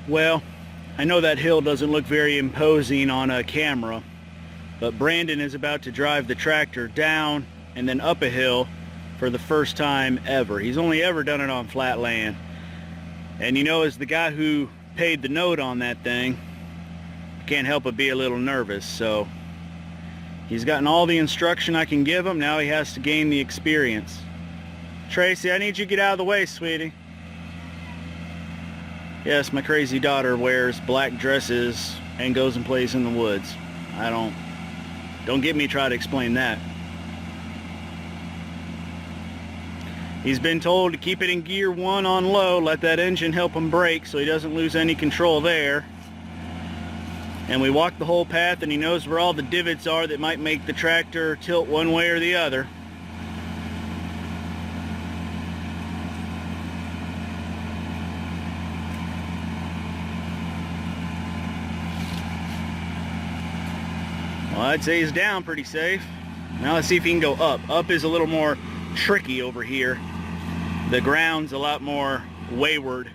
Well, I know that hill doesn't look very imposing on a camera, but Brandon is about to drive the tractor down and then up a hill for the first time ever. He's only ever done it on flat land. And you know, as the guy who paid the note on that thing, I can't help but be a little nervous. So he's gotten all the instruction I can give him. Now he has to gain the experience. Tracy, I need you to get out of the way, sweetie. Yes, my crazy daughter wears black dresses and goes and plays in the woods. Don't get me try to explain that. He's been told to keep it in gear 1 on low, let that engine help him brake so he doesn't lose any control there. And we walked the whole path and he knows where all the divots are that might make the tractor tilt one way or the other. Well, I'd say he's down pretty safe. Now let's see if he can go up. Up is a little more tricky over here. The ground's a lot more wayward.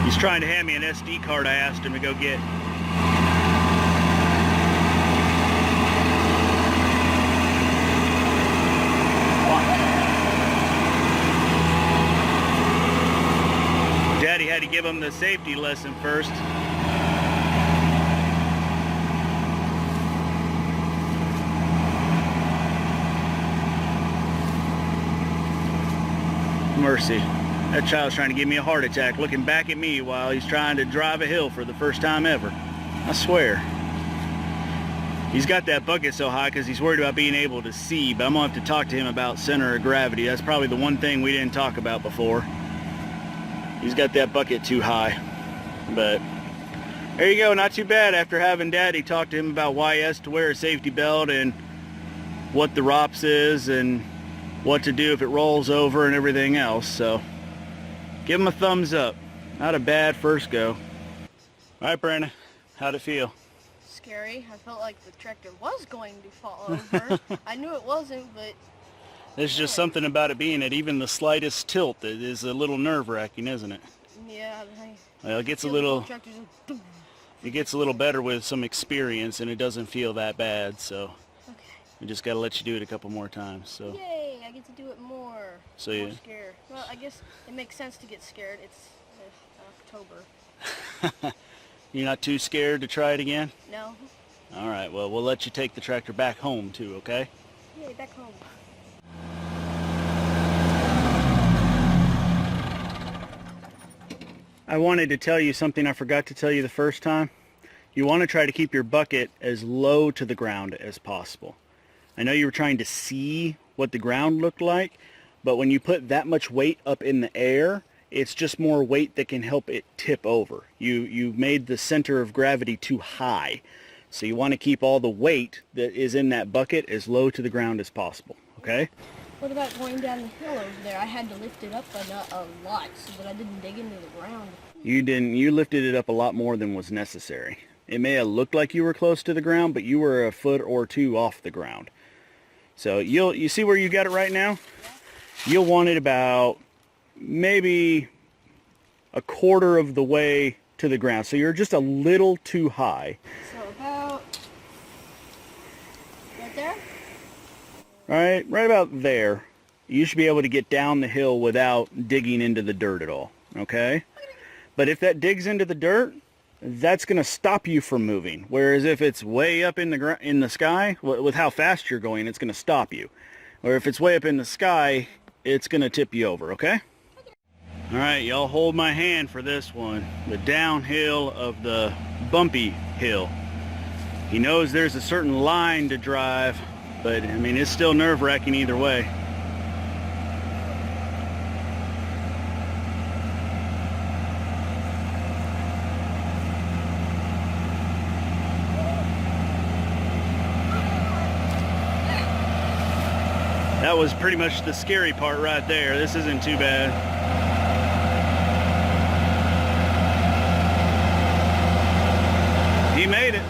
He's trying to hand me an SD card I asked him to go get. Daddy had to give him the safety lesson first. Mercy. That child's trying to give me a heart attack looking back at me while he's trying to drive a hill for the first time ever. I swear. He's got that bucket so high because he's worried about being able to see, but I'm going to have to talk to him about center of gravity. That's probably the one thing we didn't talk about before. He's got that bucket too high. But there you go, not too bad after having Daddy talk to him about why he has to wear a safety belt and what the ROPS is and what to do if it rolls over and everything else. So give him a thumbs up. Not a bad first go. All right, Brandon, how'd it feel? Scary. I felt like the tractor was going to fall over. I knew it wasn't, but There's just something about it being at even the slightest tilt that is a little nerve-wracking, isn't it? yeah, Well, it gets a little better with some experience, and it doesn't feel that bad. So okay. we just got to let you do it a couple more times. So Yay! I get to do it more. So more you- scared. Well, I guess it makes sense to get scared. It's October. you're not too scared to try it again? No. All right. Well, we'll let you take the tractor back home too. Okay? Yay! Back home. I wanted to tell you something I forgot to tell you the first time. You want to try to keep your bucket as low to the ground as possible. I know you were trying to see what the ground looked like, but when you put that much weight up in the air, it's just more weight that can help it tip over. You made the center of gravity too high. So you want to keep all the weight that is in that bucket as low to the ground as possible, okay? What about going down the hill over there? I had to lift it up a lot so that I didn't dig into the ground. You didn't. You lifted it up a lot more than was necessary. It may have looked like you were close to the ground, but you were a foot or two off the ground. So you see where you got it right now? Yeah. You'll want it about maybe a quarter of the way to the ground. So you're just a little too high. So about right there? All right about there. You should be able to get down the hill without digging into the dirt at all, okay? But if that digs into the dirt, that's going to stop you from moving. Whereas if it's way up in the sky, with how fast you're going, it's going to stop you. Or if it's way up in the sky, it's going to tip you over, okay? All right, y'all hold my hand for this one. The downhill of the bumpy hill. He knows there's a certain line to drive, but I mean, it's still nerve-wracking either way. That That was pretty much the scary part right there. This isn't too bad. He made it.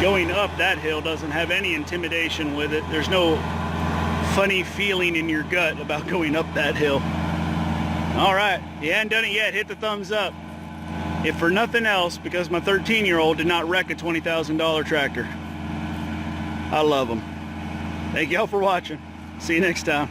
Going up that hill doesn't have any intimidation with it. There's no funny feeling in your gut about going up that hill. All right, if you hadn't done it yet, hit the thumbs up. If for nothing else, because my 13-year-old did not wreck a $20,000 tractor. I love them. Thank y'all for watching. See you next time.